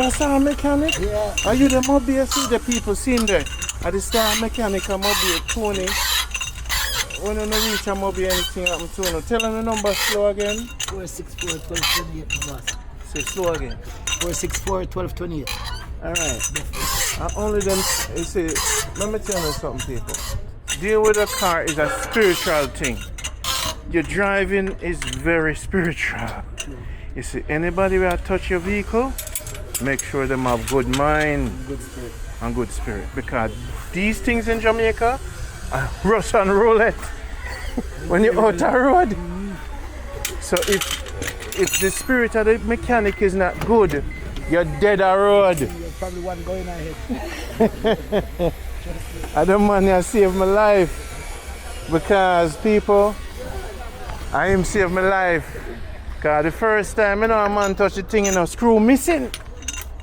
That's our mechanic? Yeah. Are you the mobile? See the people seen there? At the star mechanic, a mobile, Tony. When you don't reach a mobile, anything happen to you. Tell them the number slow again. 464-1228, boss. Say slow again. 464-1228. Alright. Only them, you see, let me tell you something, people. Deal with a car is a spiritual thing. Your driving is very spiritual. You see, anybody who touch your vehicle, make sure them have good mind and good spirit. Because these things in Jamaica are Russian roulette when you're out the road. So if the spirit of the mechanic is not good, you're dead on road. You're probably one going ahead. I don't want to save my life because people, I am save my life. Because the first time a man touch the thing, screw missing.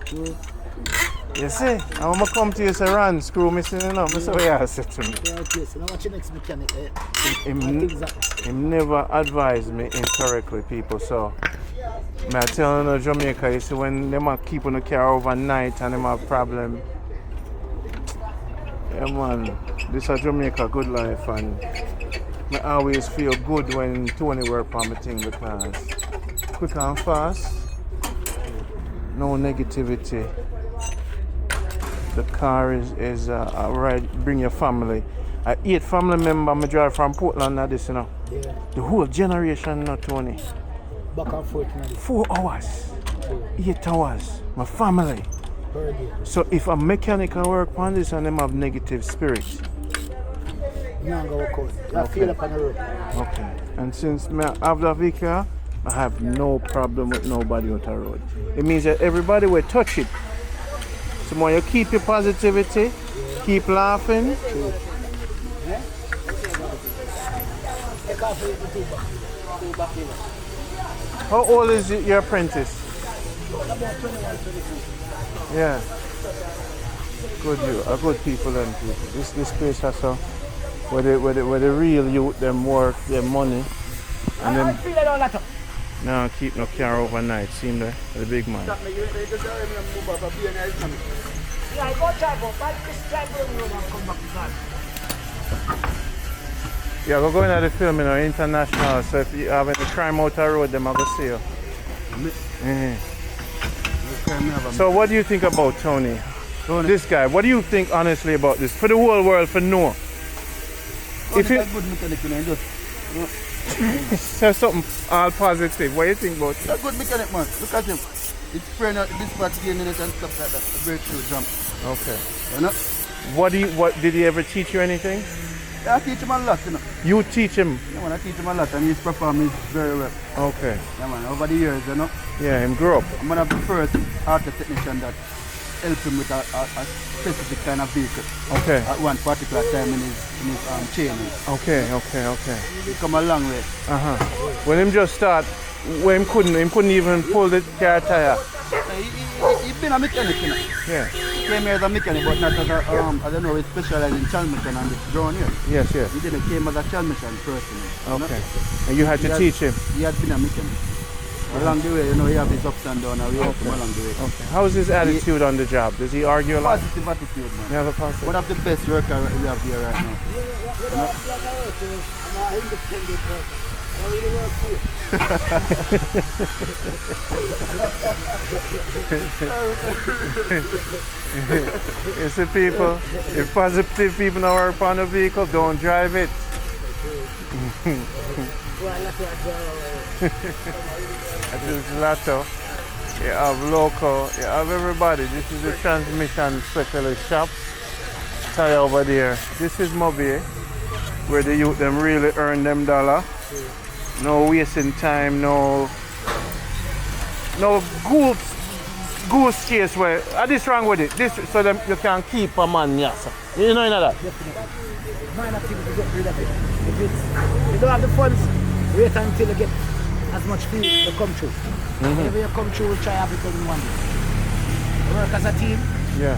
True. You see, I'm going to come to you and say, Ron, screw missing, That's what you said to me. Yeah, okay. So now what's your next mechanic? He never advised me incorrectly, people. So, I tell you, Jamaica, you see, when they might keep on the car overnight and they have problem. Yeah, man, this is Jamaica good life, and I always feel good when Tony work on my thing because quick and fast, no negativity. The car is a ride, bring your family. 8 family member, I drive from Portland now this, Yeah. The whole generation, Tony. Back and forth. 4 hours, 8 hours, my family. Per day. So if a mechanic can work on this and them have negative spirits. You don't go work out. You feel up on the road. Okay. And since I have the vehicle, I have no problem with nobody on the road. It means that everybody will touch it. So when you keep your positivity, keep laughing. How old is your apprentice? About 21, 22. Yeah. Good people and people. This place also where the real youth them work, their money. And then no keep no car overnight, see there? The big man. Yeah, we're going to the film, international, so if you have any crime out the road, them I go see you. So what do you think about Tony? This guy, what do you think honestly about this? For the whole world to know. If you good mechanic, say something all positive, what do you think about it? a good mechanic, man. Look at him. It's spraying out the dispatch gain in it and stuff like that. A breakthrough jump. Okay. You know? What did he ever teach you anything? Yeah, I teach him a lot, You teach him? Yeah, man, I teach him a lot and he's performing very well. Okay. Yeah, man, over the years, Yeah, him grew up. I'm one of the first auto technician that helped him with a specific kind of vehicle. Okay. At one particular time in his training. Okay. He come a long way. When him just start, when him couldn't even pull the car tire. He's been a mechanic, Yeah. He came here as a mechanic, but not as a, I don't know, he specialized in transmission and this ground here. Yes. He didn't came as a transmission person. Okay. And you had to teach him? He had been a mechanic. Along the way, he have his ups and downs and we help him along the way. Okay. How's his attitude on the job? Does he argue a lot? Positive attitude, man. You have a positive? One of the best workers we have here right now. You see people, if positive people don't work on the vehicle, don't drive it. That is Lotto. You have local, you have everybody. This is the transmission specialist shop. Tire over there. This is Mobile, where the youth them really earn them dollar. No wasting time, no goose chase where this wrong with it. This so them you can keep a man, yes. You know that? Definitely. Minor things to get rid of it. If you don't have the funds, wait until you get as much fuel to come through. Whenever you come through, we'll try everything in one day. We work as a team. Yeah.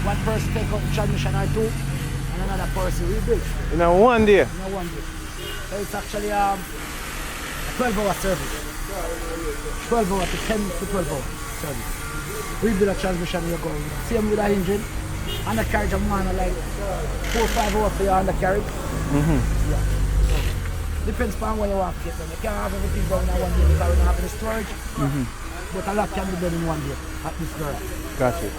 One person take out the transmission or two, and another person rebuild. In one day? In one day. So it's actually a 12-hour service. 12 hour to 10 to 12 hour service. rebuild a transmission, you go. Same with the engine. Undercarriage of man, like 4 or 5 hours for your undercarriage. Yeah. So, depends on what you want to get done. You can't have everything done in one day because we don't have any storage. But a lot can be done in one day at this garage. Gotcha.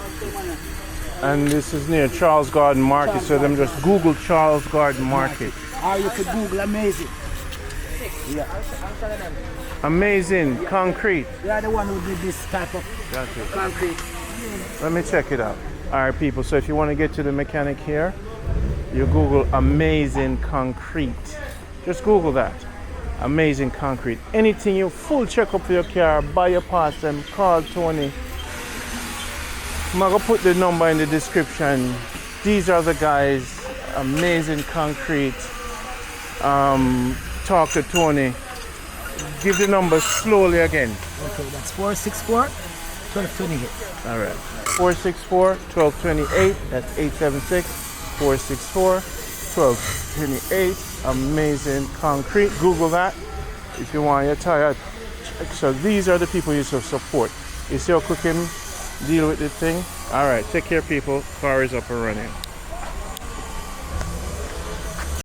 And this is near Charles Garden Market, so them just Google Charles Garden Market. Or you could Google Amazing. Yeah. Amazing concrete. They are the one who did this type of concrete. Let me check it out. All right, people. So if you want to get to the mechanic here, you Google Amazing Concrete. Just Google that. Amazing Concrete. Anything you full checkup for your car, buy your parts, them, call Tony. I'm gonna put the number in the description. These are the guys. Amazing Concrete. Talk to Tony. Give the number slowly again. Okay, that's 464-1228. All right. 464-1228. That's 876-464-1228. Amazing Concrete. Google that if you want your tire. So these are the people you should support. You see how quick him deal with the thing? All right. Take care, people. Car is up and running.